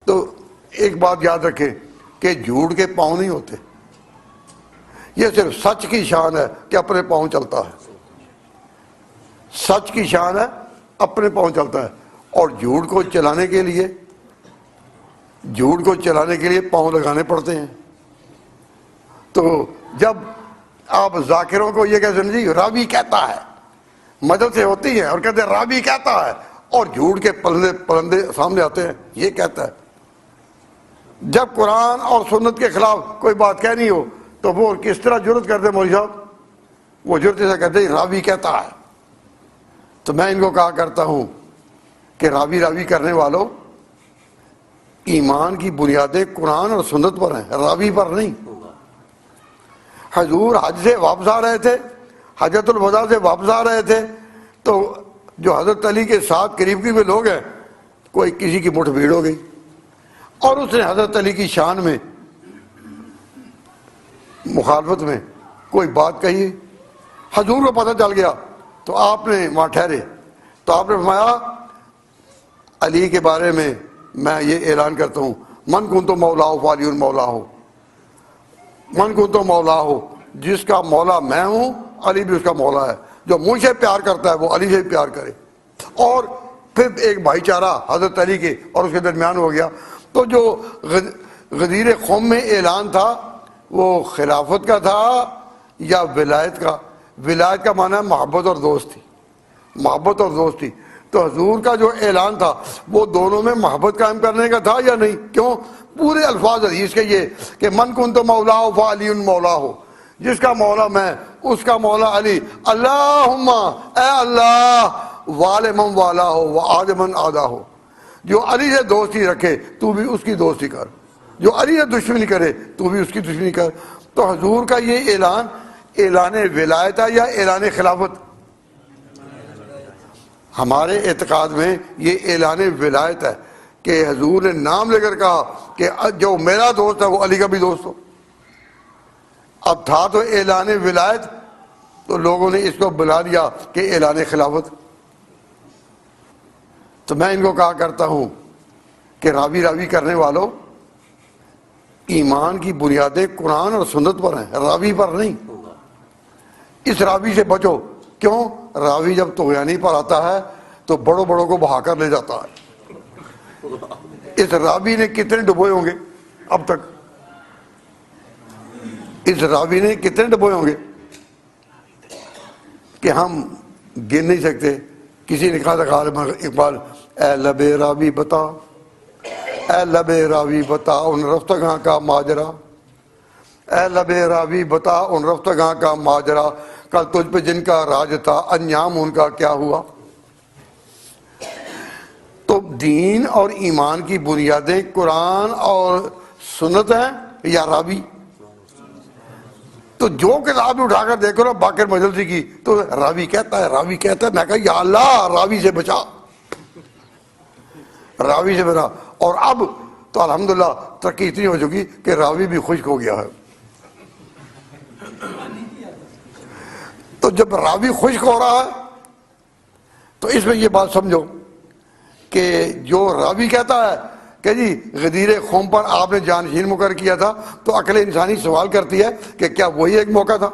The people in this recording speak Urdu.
تو ایک بات یاد رکھیں کہ جھوٹ کے پاؤں نہیں ہوتے، یہ صرف سچ کی شان ہے کہ اپنے پاؤں چلتا ہے. سچ کی شان ہے اپنے پاؤں چلتا ہے، اور جھوٹ کو چلانے کے لیے پاؤں لگانے پڑتے ہیں. تو جب آپ ذاکروں کو یہ کہتے ہیں جی راوی کہتا ہے، مدد سے ہوتی ہیں اور کہتے ہیں راوی کہتا ہے، اور جھوٹ کے پرندے سامنے آتے ہیں یہ کہتا ہے. جب قرآن اور سنت کے خلاف کوئی بات کہنی ہو تو وہ کس طرح جرت کرتے مولوی صاحب؟ وہ جرت سے کہتے ہیں راوی کہتا ہے. تو میں ان کو کہا کرتا ہوں کہ راوی کرنے والوں، ایمان کی بنیادیں قرآن اور سنت پر ہیں، راوی پر نہیں. حضور حج سے واپس آ رہے تھے، حجۃ الوداع سے واپس آ رہے تھے، تو جو حضرت علی کے ساتھ قریب لوگ ہیں، کوئی کسی کی مٹھ بھیڑ ہو گئی اور اس نے حضرت علی کی شان میں مخالفت میں کوئی بات کہی. حضور کو پتہ چل گیا تو آپ نے وہاں ٹھہرے تو آپ نے فرمایا علی کے بارے میں یہ اعلان کرتا ہوں، من کنت مولا ہو فعلی مولا ہو، من کنت مولا ہو، جس کا مولا میں ہوں علی بھی اس کا مولا ہے. جو مجھ سے پیار کرتا ہے وہ علی سے بھی پیار کرے. اور پھر ایک بھائی چارہ حضرت علی کے اور اس کے درمیان ہو گیا. تو جو غدیر قوم میں اعلان تھا وہ خلافت کا تھا یا ولایت کا؟ ولایت کا معنی ہے محبت اور دوستی، محبت اور دوستی. تو حضور کا جو اعلان تھا وہ دونوں میں محبت قائم کرنے کا تھا یا نہیں؟ کیوں؟ پورے الفاظ حدیث کے یہ کہ من کنت مولا ہو فعلی مولا ہو، جس کا مولا میں اس کا مولا علی. اللہم اے اللہ وال من والا ہو و عاد من آدھا ہو، جو علی سے دوستی رکھے تو بھی اس کی دوستی کر، جو علی سے دشمنی کرے تو بھی اس کی دشمنی کر. تو حضور کا یہ اعلان ولایت ہے یا اعلان خلافت؟ ہمارے اعتقاد میں یہ اعلان ولایت ہے کہ حضور نے نام لے کر کہا کہ جو میرا دوست ہے وہ علی کا بھی دوست ہو. اب تھا تو اعلان ولایت، تو لوگوں نے اس کو بلا دیا کہ اعلان خلافت. تو میں ان کو کہا کرتا ہوں کہ راوی کرنے والوں، ایمان کی بنیادیں قرآن اور سنت پر ہیں، راوی پر نہیں. اس راوی سے بچو. کیوں؟ راوی جب طغیانی پر آتا ہے تو بڑوں کو بہا کر لے جاتا ہے. اس راوی نے کتنے ڈبوئے ہوں گے اب تک؟ اس راوی نے کتنے ڈبوئے ہوں گے کہ ہم گن نہیں سکتے. کسی نے کہا تھا اقبال، اے لب راوی بتا، اے لب راوی بتا ان رفتگاں کا ماجرا، اے لب راوی بتا ان رفتگاں کا ماجرا، کل تجھ پہ جن کا راج تھا انجام ان کا کیا ہوا. تو دین اور ایمان کی بنیادیں قرآن اور سنت ہیں یا راوی؟ تو جو کتاب اٹھا کر دیکھو نا باقر مجلسی کی تو راوی کہتا ہے، راوی کہتا ہے. میں کہا یا اللہ راوی سے بچا، راوی سے بچا. اور اب تو الحمدللہ ترقی اتنی ہو چکی کہ راوی بھی خشک ہو گیا ہے. تو جب راوی خشک ہو رہا ہے تو اس میں یہ بات سمجھو کہ جو راوی کہتا ہے کہ جی غدیر قوم پر آپ نے جانشین مقرر کیا تھا، تو عقل انسانی سوال کرتی ہے کہ کیا وہی ایک موقع تھا؟